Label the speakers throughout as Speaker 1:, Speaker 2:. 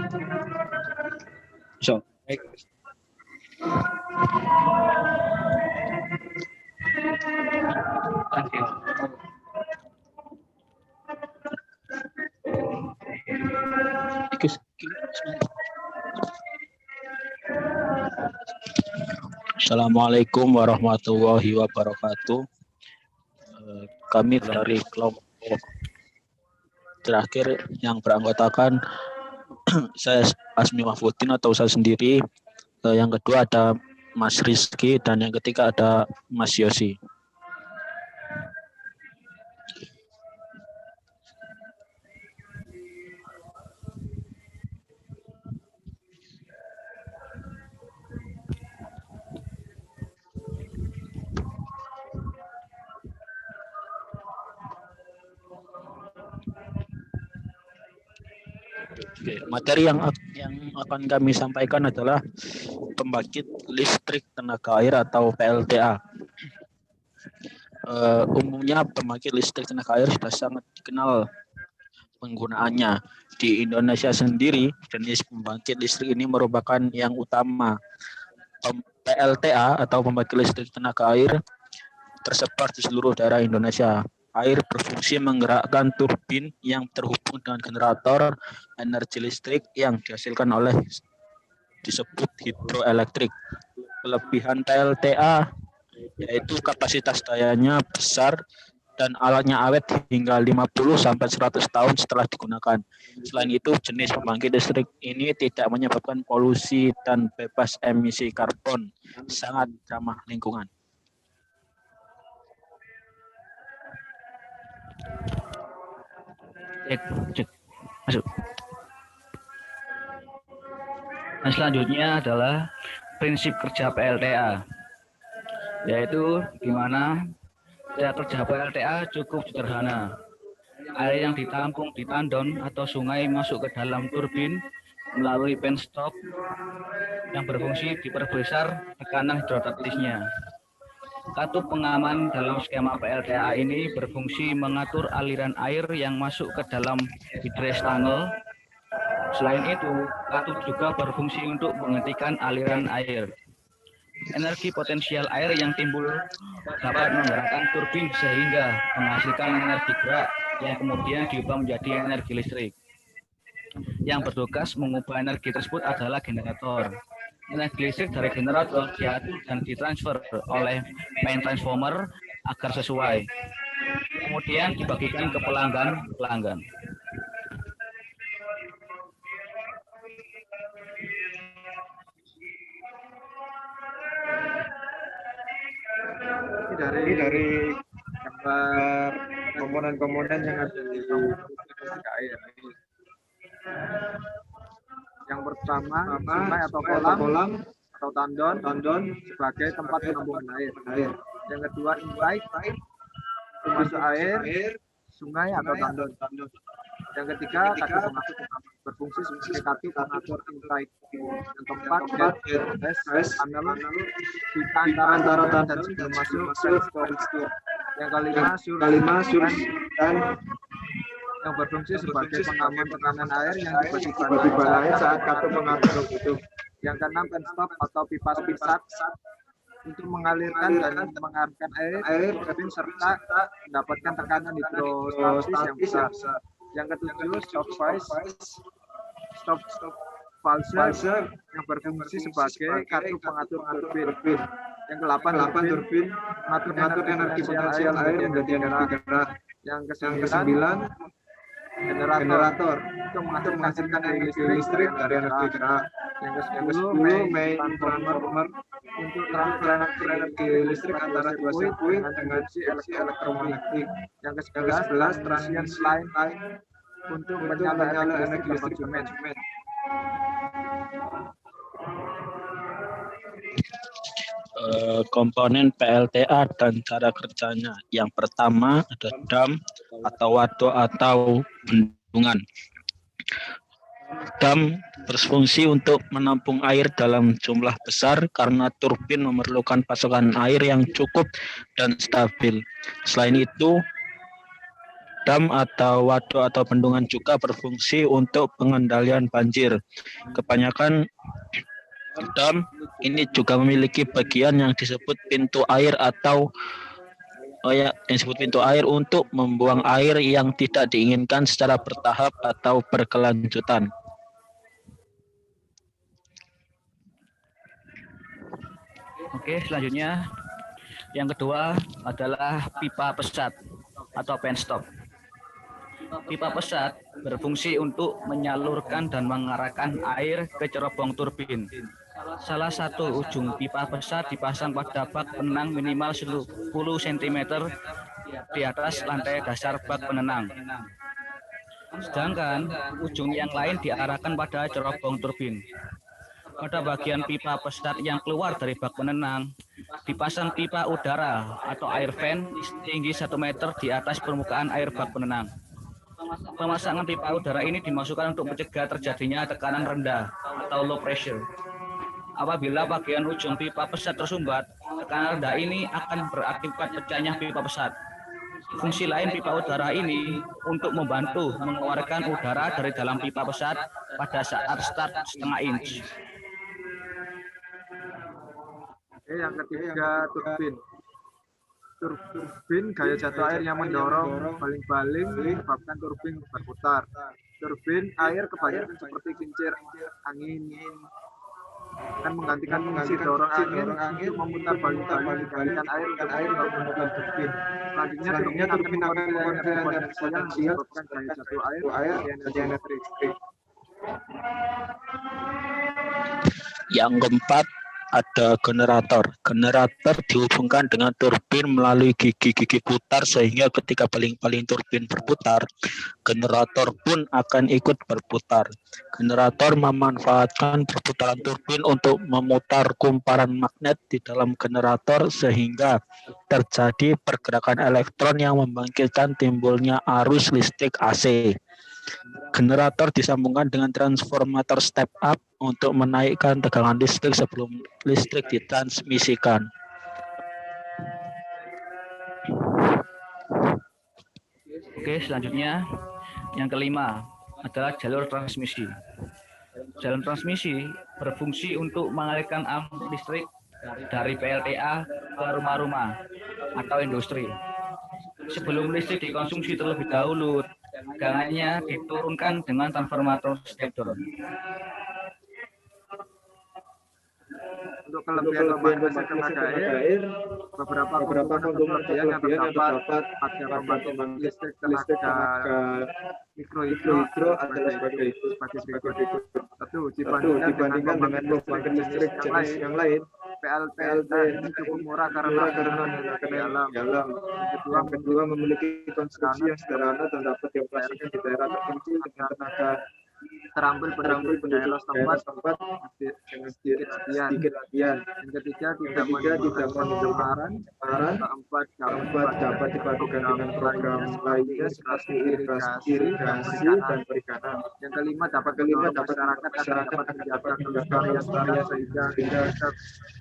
Speaker 1: So,
Speaker 2: Baik.
Speaker 1: Assalamualaikum warahmatullahi wabarakatuh. Kami dari kelompok terakhir yang beranggotakan saya Asmi Mahfudin atau saya sendiri. Yang kedua ada Mas Rizky dan yang ketiga ada Mas Yosi. Oke, materi yang akan kami sampaikan adalah pembangkit listrik tenaga air atau PLTA. Umumnya pembangkit listrik tenaga air sudah sangat dikenal penggunaannya. Di Indonesia sendiri, jenis pembangkit listrik ini merupakan yang utama. PLTA atau pembangkit listrik tenaga air tersebar di seluruh daerah Indonesia. Air berfungsi menggerakkan turbin yang terhubung dengan generator energi listrik yang dihasilkan oleh disebut hidroelektrik. Kelebihan PLTA yaitu kapasitas dayanya besar dan alatnya awet hingga 50-100 tahun setelah digunakan. Selain itu, jenis pembangkit listrik ini tidak menyebabkan polusi dan bebas emisi karbon, sangat ramah lingkungan.
Speaker 2: Cek. Masuk. Nah, selanjutnya adalah prinsip kerja PLTA, yaitu di mana kerja PLTA cukup sederhana. Air yang ditampung di tandon atau sungai masuk ke dalam turbin melalui penstop yang berfungsi diperbesar tekanan hidrostatisnya. Katup pengaman dalam skema PLTA ini berfungsi mengatur aliran air yang masuk ke dalam hidres tunnel. Selain itu, katup juga berfungsi untuk menghentikan aliran air. Energi potensial air yang timbul dapat menggerakkan turbin sehingga menghasilkan energi gerak yang kemudian diubah menjadi energi listrik. Yang bertugas mengubah energi tersebut adalah generator. Energi listrik dari generator diatur dan ditransfer oleh main transformer agar sesuai. Kemudian dibagikan ke pelanggan.
Speaker 3: Ini dari gambar komponen-komponen yang ada di listrik air. Yang pertama, sungai atau kolam atau tandon sebagai tempat penampungan air. Yang kedua, intake, masuk air, sungai atau tandon. Yang ketiga, katup pengatur berfungsi sebagai katup pengatur intake. Yang keempat, gas panel di antara tandon dan sebelum masuk storage. Yang kelima, surge dan yang berfungsi sebagai pengaman tekanan air yang tiba-tiba naik saat katup pengatur hidup. Yang keenam, penstop atau pipa pisat untuk mengalirkan dan mengarahkan air turbin serta mendapatkan tekanan hidrostatis yang besar. Yang ketujuh, stop valve yang berfungsi sebagai katup pengatur turbin. Yang ke-8, turbin mengatur energi potensial air menjadi energi gerak. Yang ke-9, generator untuk menghasilkan energi listrik dari energi gerak. Yang ke-10, main transformer untuk transfer energi listrik antara dua sirkuit dengan fungsi elektromagnetik. Yang ke-11, transmission line untuk menyala energi listrik konsumen.
Speaker 1: Komponen PLTA dan cara kerjanya. Yang pertama ada dam atau waduk atau bendungan. Dam berfungsi untuk menampung air dalam jumlah besar karena turbin memerlukan pasokan air yang cukup dan stabil. Selain itu, Dam atau waduk atau bendungan juga berfungsi untuk pengendalian banjir. Kebanyakan dam ini juga memiliki bagian yang disebut pintu air atau yang disebut pintu air untuk membuang air yang tidak diinginkan secara bertahap atau berkelanjutan.
Speaker 2: Oke, selanjutnya yang kedua adalah pipa pesat atau penstop. Pipa pesat berfungsi untuk menyalurkan dan mengarahkan air ke cerobong turbin. Salah satu ujung pipa pesat dipasang pada bak penenang minimal 10 cm di atas lantai dasar bak penenang. Sedangkan ujung yang lain diarahkan pada cerobong turbin. Pada bagian pipa pesat yang keluar dari bak penenang, dipasang pipa udara atau air fan setinggi 1 meter di atas permukaan air bak penenang. Pemasangan pipa udara ini dimaksudkan untuk mencegah terjadinya tekanan rendah atau low pressure. Apabila bagian ujung pipa pesat tersumbat, tekanan rendah ini akan berakibat pecahnya pipa pesat. Fungsi lain pipa udara ini untuk membantu mengeluarkan udara dari dalam pipa pesat pada saat start setengah inch.
Speaker 3: Oke, yang ketiga turbin. Turbin gaya jatuh air yang mendorong baling-baling menyebabkan turbin berputar. Turbin air kebanyakan seperti kincir angin akan menggantikan fungsi dorong angin untuk memutar baling-baling menggantikan air untuk memutar turbin. Selanjutnya turbin akan mengeluarkan energi yang menyebabkan gaya jatuh air dan energi listrik.
Speaker 1: Yang keempat ada generator. Generator dihubungkan dengan turbin melalui gigi-gigi putar sehingga ketika baling-baling turbin berputar, generator pun akan ikut berputar. Generator memanfaatkan perputaran turbin untuk memutar kumparan magnet di dalam generator sehingga terjadi pergerakan elektron yang membangkitkan timbulnya arus listrik AC. Generator disambungkan dengan transformator step up untuk menaikkan tegangan listrik sebelum listrik ditransmisikan.
Speaker 2: Oke, selanjutnya yang kelima adalah jalur transmisi. Jalur transmisi berfungsi untuk mengalirkan arus listrik dari PLTA ke rumah-rumah atau industri. Sebelum listrik dikonsumsi terlebih dahulu, tegangannya diturunkan dengan transformator step down.
Speaker 3: Untuk kelebihan pembangkit tenaga air, beberapa kelebihan yang terdapat pada pembangkit listrik tenaga mikro adalah sebagai berikut. Satu, dibandingkan dengan pembangkit listrik jenis yang lain, PLTA ini cukup murah karena menggunakan dalam. Yang kedua, memiliki konstruksi yang sederhana dan dapat dioperasikan di daerah terpencil dengan tenaga terampil pendaya setempat dengan sedikit latihan. Yang ketiga, tidak menimbulkan pencemaran. Keempat, dapat dipadukan dengan program lainnya seperti irigasi dan perikanan. Yang kelima, dapat masyarakat agar dapat menjaga kelestarian sehingga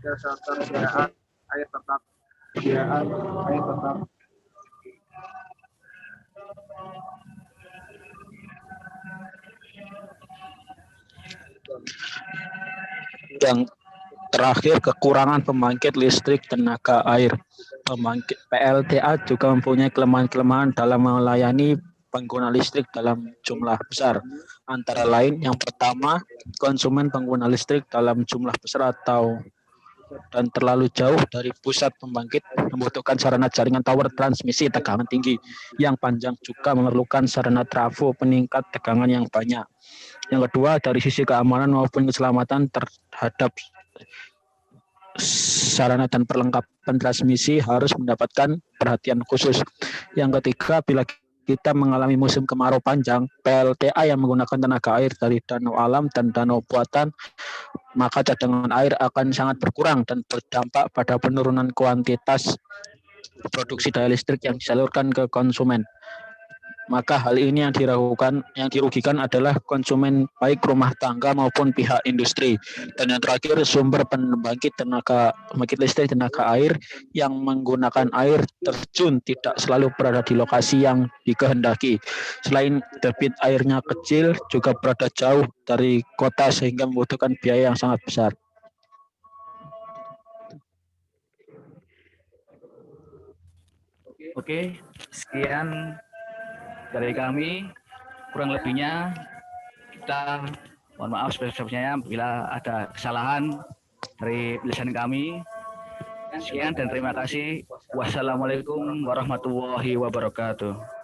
Speaker 3: ketersediaan air tetap.
Speaker 1: Yang terakhir, kekurangan pembangkit listrik tenaga air. Pembangkit PLTA juga mempunyai kelemahan-kelemahan dalam melayani pengguna listrik dalam jumlah besar. Antara lain, yang pertama, konsumen pengguna listrik dalam jumlah besar dan terlalu jauh dari pusat pembangkit membutuhkan sarana jaringan tower transmisi tegangan tinggi yang panjang, juga memerlukan sarana trafo peningkat tegangan yang banyak. Yang kedua, dari sisi keamanan maupun keselamatan terhadap sarana dan perlengkapan transmisi harus mendapatkan perhatian khusus. Yang ketiga, bila kita mengalami musim kemarau panjang, PLTA yang menggunakan tenaga air dari danau alam dan danau buatan, maka cadangan air akan sangat berkurang dan berdampak pada penurunan kuantitas produksi daya listrik yang disalurkan ke konsumen. Maka hal ini yang dirugikan adalah konsumen baik rumah tangga maupun pihak industri. Dan yang terakhir, sumber pembangkit listrik tenaga air yang menggunakan air terjun tidak selalu berada di lokasi yang dikehendaki. Selain debit airnya kecil, juga berada jauh dari kota sehingga membutuhkan biaya yang sangat besar.
Speaker 2: Oke, sekian dari kami. Kurang lebihnya kita mohon maaf sebesar-besarnya bila ada kesalahan dari tulisan kami. Sekian dan terima kasih. Wassalamualaikum warahmatullahi wabarakatuh.